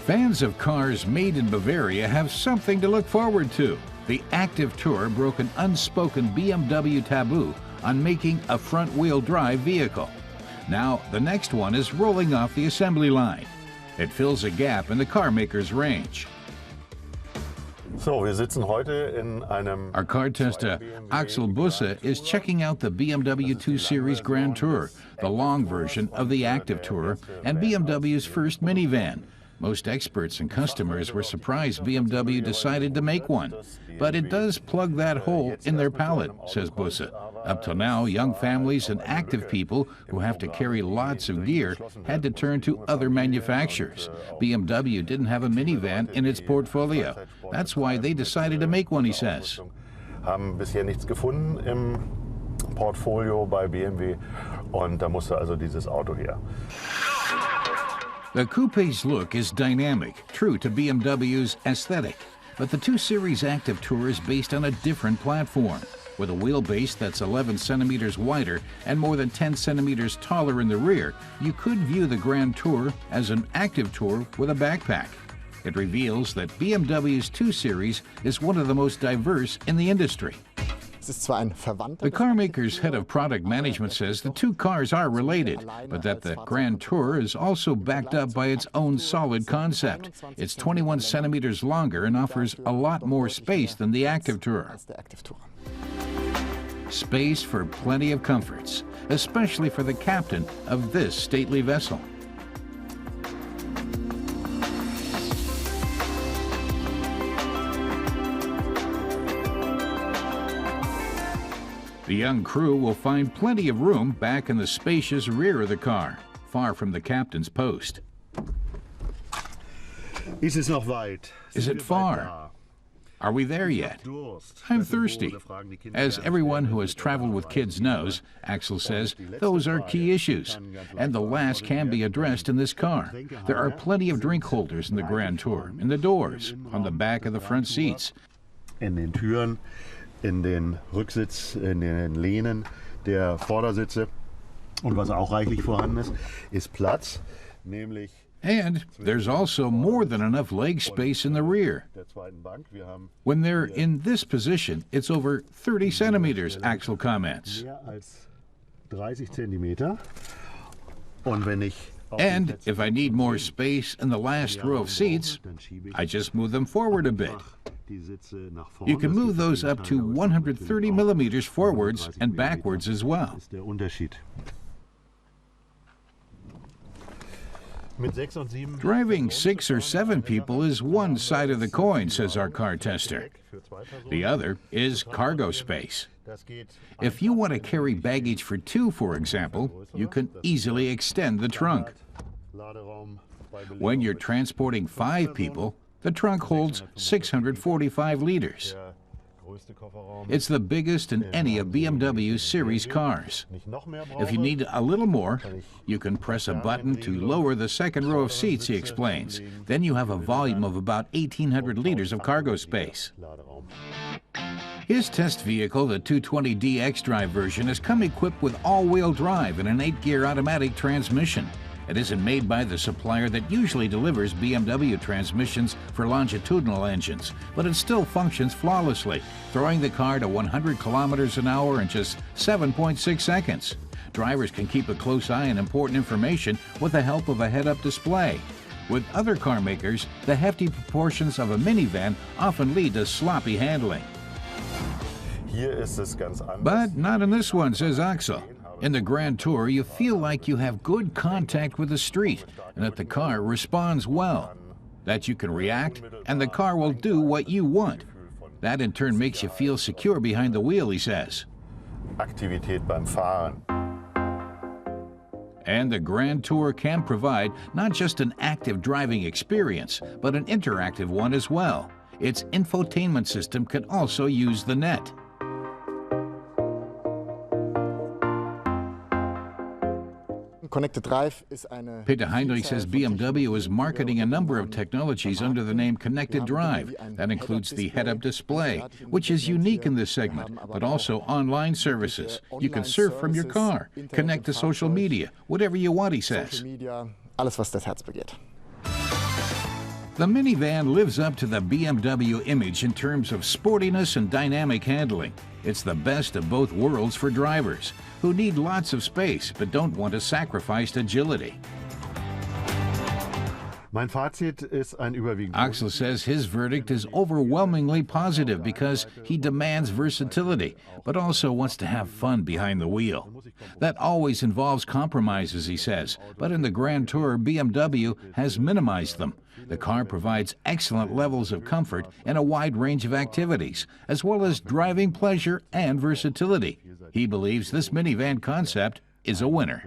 Fans of cars made in Bavaria have something to look forward to. The Active Tour broke an unspoken BMW taboo on making a front-wheel drive vehicle. Now, the next one is rolling off the assembly line. It fills a gap in the car maker's range. Our car tester, Axel Busse, is checking out the BMW 2 Series Gran Tourer, the long version of the Active Tourer and BMW's first minivan. Most experts and customers were surprised BMW decided to make one. But it does plug that hole in their palette, says Busse. Up till now, young families and active people who have to carry lots of gear had to turn to other manufacturers. BMW didn't have a minivan in its portfolio. That's why they decided to make one, he says. Haben bisher nichts gefunden im Portfolio bei BMW und da musste also dieses Auto her. The coupe's look is dynamic, true to BMW's aesthetic. But the 2 Series Active Tourer is based on a different platform. With a wheelbase that's 11 centimeters wider and more than 10 centimeters taller in the rear, you could view the Gran Tourer as an Active Tourer with a backpack. It reveals that BMW's 2 Series is one of the most diverse in the industry. The car maker's head of product management says the two cars are related, but that the Gran Tourer is also backed up by its own solid concept. It's 21 centimeters longer and offers a lot more space than the Active Tourer. Space for plenty of comforts, especially for the captain of this stately vessel. The young crew will find plenty of room back in the spacious rear of the car, far from the captain's post. Is it far? Are we there yet? I'm thirsty. As everyone who has traveled with kids knows, Axel says, those are key issues, and the last can be addressed in this car. There are plenty of drink holders in the Gran Tourer, in the doors, on the back of the front seats. In den Türen, in den Rücksitz, in den Lehnen der Vordersitze. Und was auch reichlich vorhanden ist Platz, nämlich. And there's also more than enough leg space in the rear. When they're in this position, it's over 30 centimeters, Axel comments. And if I need more space in the last row of seats, I just move them forward a bit. You can move those up to 130 millimeters forwards and backwards as well. Driving 6 or 7 people is one side of the coin, says our car tester. The other is cargo space. If you want to carry baggage for 2, for example, you can easily extend the trunk. When you're transporting 5 people, the trunk holds 645 liters. It's the biggest in any of BMW's series cars. If you need a little more, you can press a button to lower the second row of seats, he explains. Then you have a volume of about 1,800 liters of cargo space. His test vehicle, the 220D X-Drive version, has come equipped with all-wheel drive and an 8-gear automatic transmission. It isn't made by the supplier that usually delivers BMW transmissions for longitudinal engines, but it still functions flawlessly, throwing the car to 100 kilometers an hour in just 7.6 seconds. Drivers can keep a close eye on important information with the help of a head-up display. With other car makers, the hefty proportions of a minivan often lead to sloppy handling. But not in this one, says Axel. In the Gran Tourer, you feel like you have good contact with the street and that the car responds well, that you can react and the car will do what you want. That in turn makes you feel secure behind the wheel, he says. Aktivität beim Fahren. And the Gran Tourer can provide not just an active driving experience, but an interactive one as well. Its infotainment system can also use the net. Peter Heinrich says BMW is marketing a number of technologies under the name Connected Drive. That includes the head-up display, which is unique in this segment, but also online services. You can surf from your car, connect to social media, whatever you want, he says. The minivan lives up to the BMW image in terms of sportiness and dynamic handling. It's the best of both worlds for drivers who need lots of space but don't want to sacrifice agility. Axel says his verdict is overwhelmingly positive because he demands versatility, but also wants to have fun behind the wheel. That always involves compromises, he says, but in the Gran Tourer, BMW has minimized them. The car provides excellent levels of comfort and a wide range of activities, as well as driving pleasure and versatility. He believes this minivan concept is a winner.